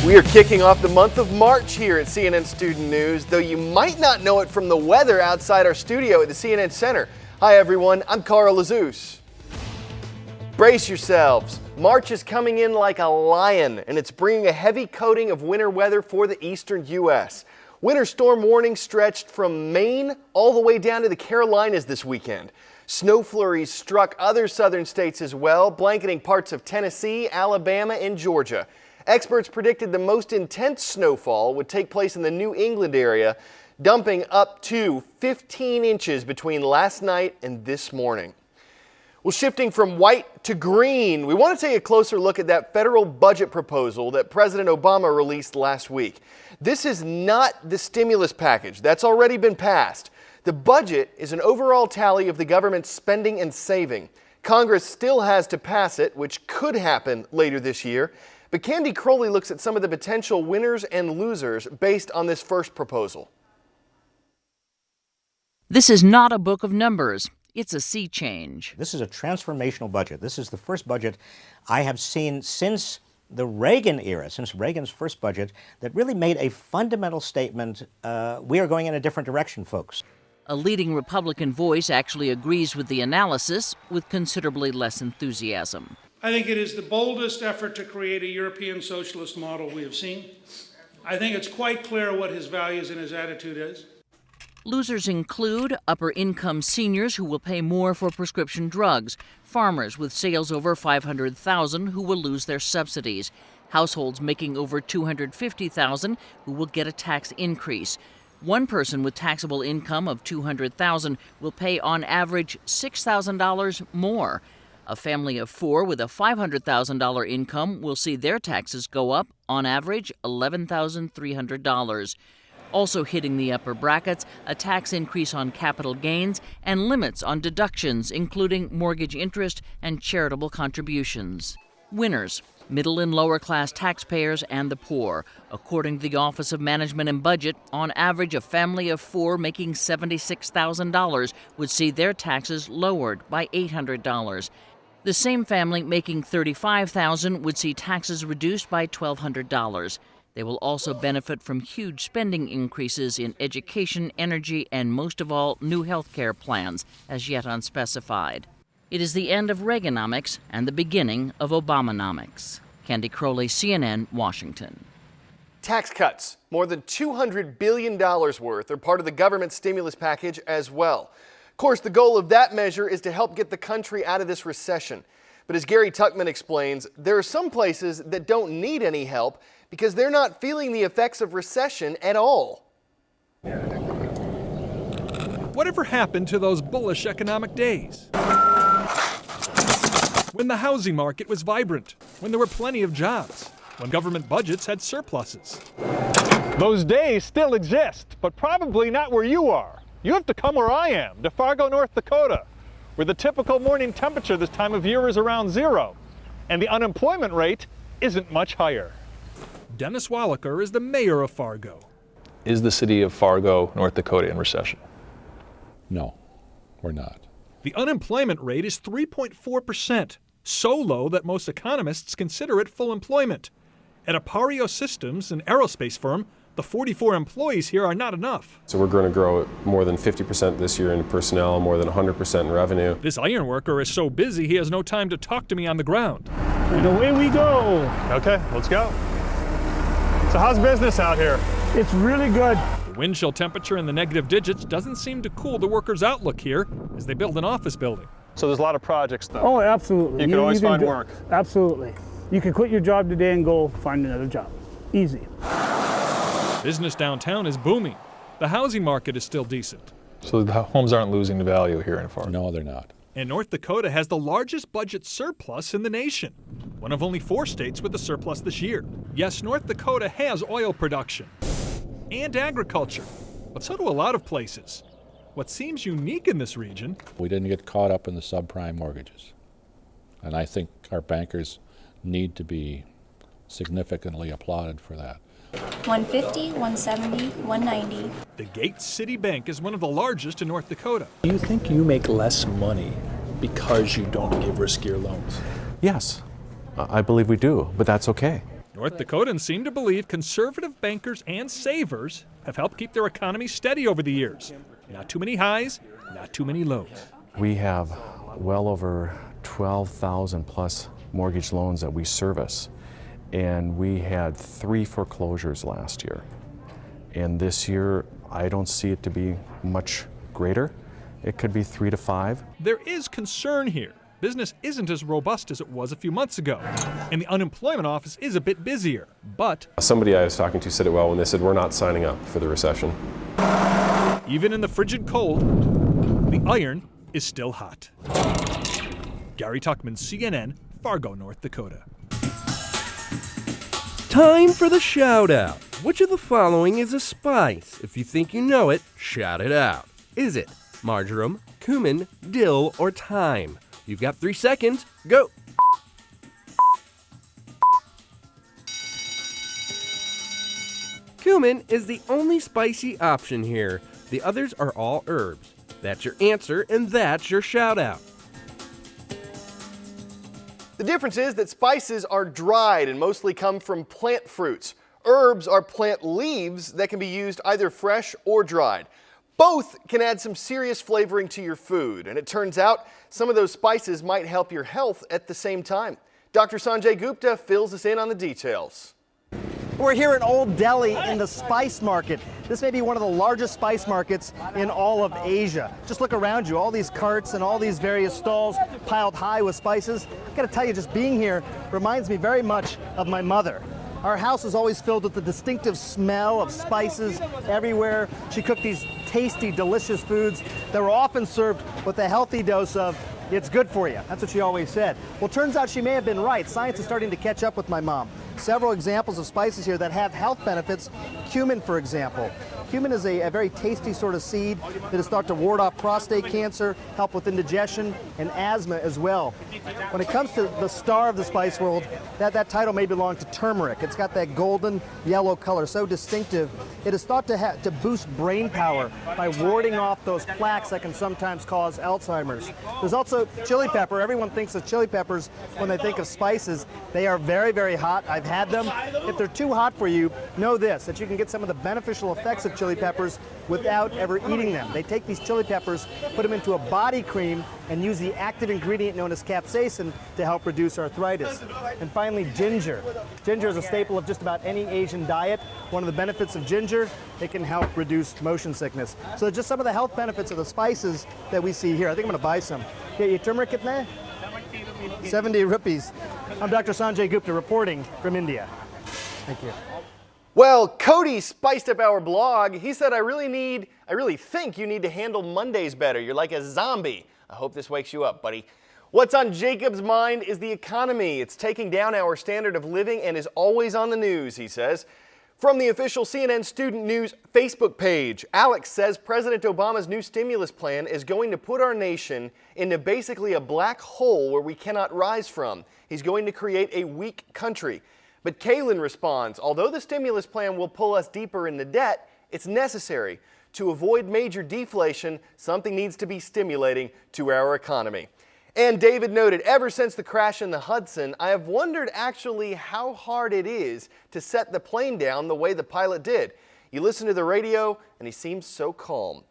We are kicking off the month of March here at CNN Student News, though you might not know it from the weather outside our studio at the CNN Center. Hi everyone, I'm Carl Lazouz. Brace yourselves. March is coming in like a lion, and it's bringing a heavy coating of winter weather for the eastern U.S. Winter storm warnings stretched from Maine all the way down to the Carolinas this weekend. Snow flurries struck other southern states as well, blanketing parts of Tennessee, Alabama, and Georgia. Experts predicted the most intense snowfall would take place in the New England area, dumping up to 15 inches between last night and this morning. Well, shifting from white to green, we want to take a closer look at that federal budget proposal that President Obama released last week. This is not the stimulus package. That's already been passed. The budget is an overall tally of the government's spending and saving. Congress still has to pass it, which could happen later this year. But Candy Crowley looks at some of the potential winners and losers based on this first proposal. This is not a book of numbers. It's a sea change. This is a transformational budget. This is the first budget I have seen since the Reagan era, since Reagan's first budget, that really made a fundamental statement. We are going in a different direction, folks. A leading Republican voice actually agrees with the analysis with considerably less enthusiasm. I think it is the boldest effort to create a European socialist model we have seen. I think it's quite clear what his values and his attitude is. Losers include upper-income seniors who will pay more for prescription drugs, farmers with sales over $500,000 who will lose their subsidies, households making over $250,000 who will get a tax increase. One person with taxable income of $200,000 will pay on average $6,000 more. A family of four with a $500,000 income will see their taxes go up on average $11,300. Also hitting the upper brackets, a tax increase on capital gains and limits on deductions, including mortgage interest and charitable contributions. Winners: middle and lower class taxpayers and the poor. According to the Office of Management and Budget, on average, a family of four making $76,000 would see their taxes lowered by $800. The same family making $35,000 would see taxes reduced by $1,200. They will also benefit from huge spending increases in education, energy, and most of all, new health care plans, as yet unspecified. It is the end of Reaganomics and the beginning of Obamanomics. Candy Crowley, CNN, Washington. Tax cuts, more than $200 billion worth, are part of the government stimulus package as well. Of course, the goal of that measure is to help get the country out of this recession. But as Gary Tuchman explains, there are some places that don't need any help because they're not feeling the effects of recession at all. Whatever happened to those bullish economic days? When the housing market was vibrant, when there were plenty of jobs, when government budgets had surpluses. Those days still exist, but probably not where you are. You have to come where I am, to Fargo, North Dakota, where the typical morning temperature this time of year is around 0, and the unemployment rate isn't much higher. Dennis Wallaker is the mayor of Fargo. Is the city of Fargo, North Dakota, in recession? No, we're not. The unemployment rate is 3.4%, so low that most economists consider it full employment. At Appario Systems, an aerospace firm, the 44 employees here are not enough. So we're going to grow more than 50% this year in personnel, more than 100% in revenue. This ironworker is so busy he has no time to talk to me on the ground. And away we go. Okay, let's go. So how's business out here? It's really good. The wind chill temperature in the negative digits doesn't seem to cool the workers' outlook here as they build an office building. So there's a lot of projects though. Oh, absolutely. You can always find work. Absolutely. You can quit your job today and go find another job. Easy. Business downtown is booming. The housing market is still decent. So the homes aren't losing value here in Fargo? No, they're not. And North Dakota has the largest budget surplus in the nation, one of only 4 states with a surplus this year. Yes, North Dakota has oil production and agriculture, but so do a lot of places. What seems unique in this region... We didn't get caught up in the subprime mortgages. And I think our bankers need to be significantly applauded for that. 150, 170, 190. The Gates City Bank is one of the largest in North Dakota. Do you think you make less money because you don't give riskier loans? Yes, I believe we do, but that's okay. North Dakotans seem to believe conservative bankers and savers have helped keep their economy steady over the years. Not too many highs, not too many lows. We have well over 12,000 plus mortgage loans that we service, and we had 3 foreclosures last year. And this year, I don't see it to be much greater. It could be 3 to 5. There is concern here. Business isn't as robust as it was a few months ago, and the unemployment office is a bit busier, but Somebody I was talking to said it well when they said we're not signing up for the recession. even in the frigid cold, the iron is still hot. Gary Tuckman, CNN, Fargo, North Dakota. Time for the shout out. Which of the following is a spice? If you think you know it, shout it out. Is it marjoram, cumin, dill, or thyme? You've got 3 seconds. Go. Cumin is the only spicy option here. The others are all herbs. That's your answer, and that's your shout out. The difference is that spices are dried and mostly come from plant fruits. Herbs are plant leaves that can be used either fresh or dried. Both can add some serious flavoring to your food, and it turns out some of those spices might help your health at the same time. Dr. Sanjay Gupta fills us in on the details. We're here in Old Delhi in the spice market. This may be one of the largest spice markets in all of Asia. Just look around you, all these carts and all these various stalls piled high with spices. I gotta tell you, just being here reminds me very much of my mother. Our house is always filled with the distinctive smell of spices everywhere. She cooked these tasty, delicious foods that were often served with a healthy dose of "it's good for you." That's what she always said. Well, turns out she may have been right. Science is starting to catch up with my mom. Several examples of spices here that have health benefits. Cumin, for example. Cumin is a very tasty sort of seed that is thought to ward off prostate cancer, help with indigestion, and asthma as well. When it comes to the star of the spice world, that title may belong to turmeric. It's got that golden yellow color, so distinctive. It is thought to boost brain power by warding off those plaques that can sometimes cause Alzheimer's. There's also chili pepper. Everyone thinks of chili peppers when they think of spices. They are very, very hot. I've had them. If they're too hot for you, know this, that you can get some of the beneficial effects of chili peppers without ever eating them. They take these chili peppers, put them into a body cream, and use the active ingredient known as capsaicin to help reduce arthritis. And finally, ginger. Ginger is a staple of just about any Asian diet. One of the benefits of ginger, it can help reduce motion sickness. So just some of the health benefits of the spices that we see here. I think I'm gonna buy some. Yeah, ye turmeric kitne? 70 rupees. I'm Dr. Sanjay Gupta reporting from India. Thank you. Well, Cody spiced up our blog. He said, I really think you need to handle Mondays better. You're like a zombie. I hope this wakes you up, buddy. What's on Jacob's mind is the economy. It's taking down our standard of living and is always on the news, he says. From the official CNN Student News Facebook page, Alex says President Obama's new stimulus plan is going to put our nation into basically a black hole where we cannot rise from. He's going to create a weak country. But Kaylin responds, although the stimulus plan will pull us deeper into debt, it's necessary. To avoid major deflation, something needs to be stimulating to our economy. And David noted, ever since the crash in the Hudson, I have wondered actually how hard it is to set the plane down the way the pilot did. You listen to the radio and he seems so calm.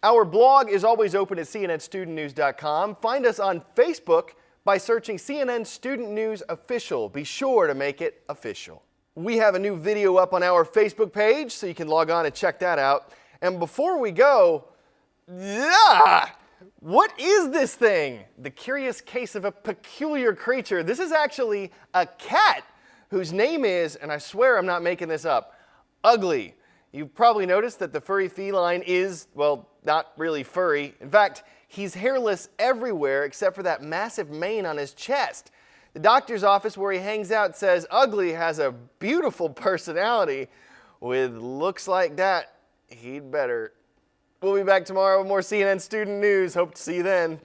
Our blog is always open at cnnstudentnews.com. Find us on Facebook by searching CNN Student News Official. Be sure to make it official. We have a new video up on our Facebook page, so you can log on and check that out. And before we go, what is this thing? The curious case of a peculiar creature. This is actually a cat whose name is, and I swear I'm not making this up, Ugly. You've probably noticed that the furry feline is, well, not really furry. In fact, he's hairless everywhere except for that massive mane on his chest. The doctor's office where he hangs out says Ugly has a beautiful personality. With looks like that, he'd better. We'll be back tomorrow with more CNN Student News. Hope to see you then.